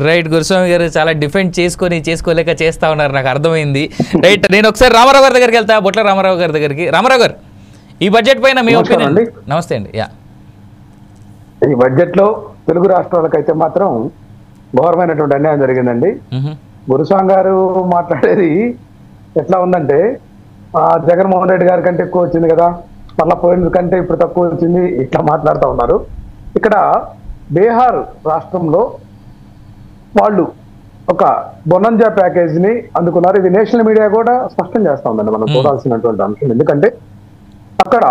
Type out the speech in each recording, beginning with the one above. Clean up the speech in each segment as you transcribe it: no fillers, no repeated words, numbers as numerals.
Right గురుస్వామి గారు చాలా defend చేసుకోలేక చేస్తా ఉన్నారు, నాకు అర్థమైంది. రైట్, నేను ఒకసారి రామారావు గారి దగ్గరికి వెళ్తా, బొట్ల రామారావు గారి దగ్గరికి. రామారావు గారు, ఈ బడ్జెట్ పైన మీ ఒపీనియన్. నమస్తే అండి. ఈ బడ్జెట్ లో తెలుగు రాష్ట్రాలకైతే మాత్రం ఘోరమైనటువంటి అన్యాయం జరిగిందండి. గురుస్వామి గారు మాట్లాడేది ఎట్లా ఉందంటే, జగన్మోహన్ రెడ్డి గారి కంటే ఎక్కువ వచ్చింది కదా, మళ్ళా పోయిన కంటే ఇప్పుడు తక్కువ వచ్చింది, ఇట్లా మాట్లాడుతూ ఉన్నారు. ఇక్కడ బీహార్ రాష్ట్రంలో వాళ్ళు ఒక బొనంజా ప్యాకేజ్ ని అందుకున్నారు. ఇది నేషనల్ మీడియా కూడా స్పష్టం చేస్తా ఉందండి, మనం చూడాల్సినటువంటి అంశం. ఎందుకంటే అక్కడ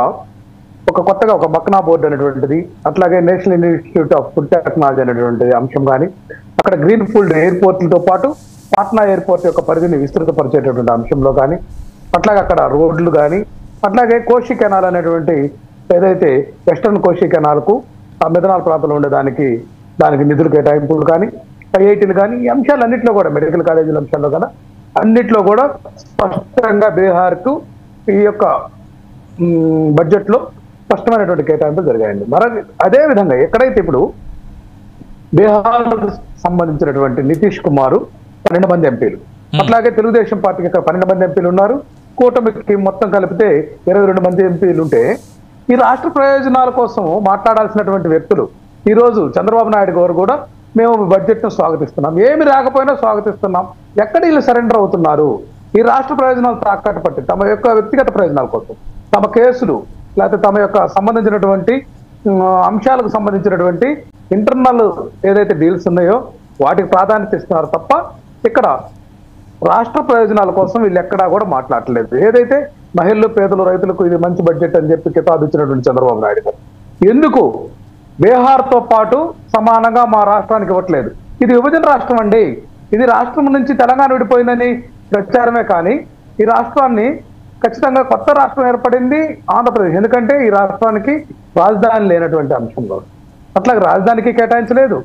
కొత్తగా ఒక మక్నా బోర్డు అనేటువంటిది, అట్లాగే national institute of food technology అనేటువంటి అంశం కానీ, అక్కడ గ్రీన్ ఫీల్డ్ ఎయిర్పోర్ట్లతో పాటు పాట్నా ఎయిర్పోర్ట్ యొక్క పరిధిని విస్తృతపరిచేటటువంటి అంశంలో కానీ, అట్లాగే అక్కడ రోడ్లు కానీ, అట్లాగే కోషి కెనాల్ అనేటువంటి ఏదైతే వెస్టర్న్ కోషి కెనాల్ కు ఆ మిథనాల్ ప్రాంతంలో ఉండేదానికి నిధులు కేటాయింపులు కానీ, ఐఐటీలు కానీ, ఈ అంశాలన్నింటిలో కూడా మెడికల్ కాలేజీల అంశాల్లో కదా అన్నిట్లో కూడా స్పష్టంగా బీహార్ కు ఈ యొక్క బడ్జెట్ లో స్పష్టమైనటువంటి కేటాయింపులు జరిగాయండి. మరి అదే విధంగా ఎక్కడైతే ఇప్పుడు బీహార్ సంబంధించినటువంటి నితీష్ కుమార్ 12 మంది ఎంపీలు, అట్లాగే తెలుగుదేశం పార్టీకి ఇక్కడ 12 మంది ఎంపీలు ఉన్నారు, కూటమికి మొత్తం కలిపితే 22 మంది ఎంపీలు ఉంటే, ఈ రాష్ట్ర ప్రయోజనాల కోసం మాట్లాడాల్సినటువంటి వ్యక్తులు ఈ రోజు చంద్రబాబు నాయుడు గారు కూడా మేము బడ్జెట్ ను స్వాగతిస్తున్నాం, ఏమి రాకపోయినా స్వాగతిస్తున్నాం, ఎక్కడ వీళ్ళు సరెండర్ అవుతున్నారు? ఈ రాష్ట్ర ప్రయోజనాలు తాకట్టు పట్టి తమ యొక్క వ్యక్తిగత ప్రయోజనాల కోసం, తమ కేసులు లేకపోతే తమ యొక్క సంబంధించినటువంటి అంశాలకు సంబంధించినటువంటి ఇంటర్నల్ ఏదైతే డీల్స్ ఉన్నాయో వాటికి ప్రాధాన్యత ఇస్తున్నారు తప్ప ఇక్కడ రాష్ట్ర ప్రయోజనాల కోసం వీళ్ళు ఎక్కడా కూడా మాట్లాడలేదు. ఏదైతే మహిళలు, పేదలు, రైతులకు ఇది మంచి బడ్జెట్ అని చెప్పి కితాబు ఇచ్చినటువంటి చంద్రబాబు నాయుడు గారు ఎందుకు బీహార్ తో పాటు సమానంగా మా రాష్ట్రానికి ఇవ్వట్లేదు? ఇది విభజన రాష్ట్రం అండి, ఇది రాష్ట్రం నుంచి తెలంగాణ విడిపోయిందని ప్రచారమే కానీ ఈ రాష్ట్రాన్ని ఖచ్చితంగా కొత్త రాష్ట్రం ఏర్పడింది ఆంధ్రప్రదేశ్. ఎందుకంటే ఈ రాష్ట్రానికి రాజధాని లేనటువంటి అంశంలో అట్లాగే రాజధానికి కేటాయించలేదు.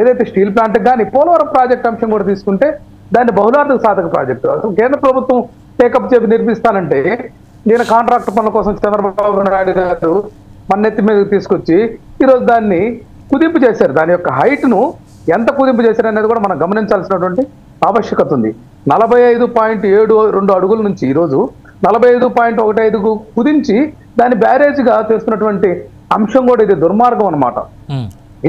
ఏదైతే స్టీల్ ప్లాంట్ కానీ పోలవరం ప్రాజెక్ట్ అంశం కూడా తీసుకుంటే దాన్ని బహుళార్థక సాధక ప్రాజెక్టు అసలు కేంద్ర ప్రభుత్వం టేకప్ చేసి నిర్మిస్తానంటే నేను కాంట్రాక్ట్ పనుల కోసం చంద్రబాబు నాయుడు గారు మన్నెత్తి మీద తీసుకొచ్చి ఈరోజు దాన్ని కుదింపు చేశారు. దాని యొక్క హైట్ ను ఎంత కుదింపు చేశారు అనేది కూడా మనం గమనించాల్సినటువంటి ఆవశ్యకత ఉంది. 45.72 అడుగుల నుంచి ఈరోజు 45.15కు కుదించి దాన్ని బ్యారేజ్ గా చేస్తున్నటువంటి అంశం కూడా ఇది దుర్మార్గం అన్నమాట.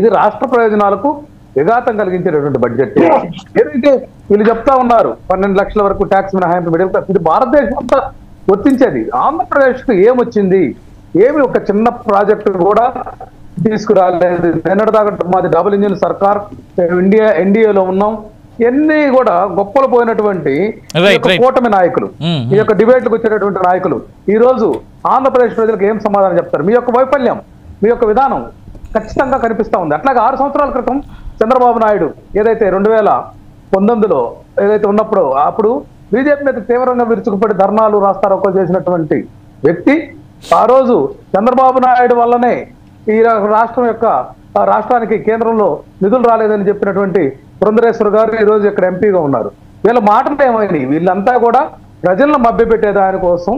ఇది రాష్ట్ర ప్రయోజనాలకు విఘాతం కలిగించేటటువంటి బడ్జెట్. ఏదైతే వీళ్ళు చెప్తా ఉన్నారు 12 లక్షల వరకు ట్యాక్స్ మినహాయింపు మిడిల్ క్లాస్, ఇది భారతదేశం అంతా వర్తించేది. ఆంధ్రప్రదేశ్ కు ఏమొచ్చింది? ఏమి ఒక చిన్న ప్రాజెక్టు కూడా తీసుకురాలేదు. నిన్నటిదాకా మాది డబుల్ ఇంజిన్ సర్కార్, ఎన్డీఏలో ఉన్నాం, ఎన్ని కూడా గొప్పలు పోయినటువంటి కూటమి నాయకులు, ఈ యొక్క డిబేట్లకు వచ్చేటటువంటి నాయకులు ఈ రోజు ఆంధ్రప్రదేశ్ ప్రజలకు ఏం సమాధానం చెప్తారు? మీ యొక్క వైఫల్యం, మీ యొక్క విధానం ఖచ్చితంగా కనిపిస్తా ఉంది. అట్లాగే 6 సంవత్సరాల క్రితం చంద్రబాబు నాయుడు ఏదైతే 2019లో ఏదైతే ఉన్నప్పుడు అప్పుడు బీజేపీ మీద తీవ్రంగా విరుచుకుపడి ధర్నాలు, రాస్తారోకో చేసినటువంటి వ్యక్తి ఆ రోజు చంద్రబాబు నాయుడు వల్లనే ఈ రాష్ట్రానికి కేంద్రంలో నిధులు రాలేదని చెప్పినటువంటి పురంధరేశ్వర్ గారు ఈ రోజు ఇక్కడ ఎంపీగా ఉన్నారు. వీళ్ళ మాటలు ఏమైనాయి? వీళ్ళంతా కూడా ప్రజలను మభ్యపెట్టే దానికోసం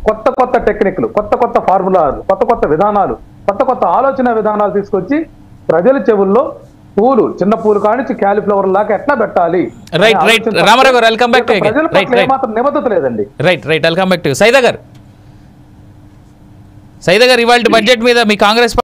కొత్త టెక్నిక్లు, కొత్త ఫార్ములాలు, కొత్త విధానాలు, కొత్త ఆలోచన విధానాలు తీసుకొచ్చి ప్రజల చెవుల్లో పూలు, చిన్న పూలు కానించి క్యాలిఫ్లవర్ లాగా ఎట్లా పెట్టాలి ఏమాత్రం నిబద్ధత లేదండి. Right, welcome back to Saida గారు. ఇవాళ బడ్జెట్ మీద మీ కాంగ్రెస్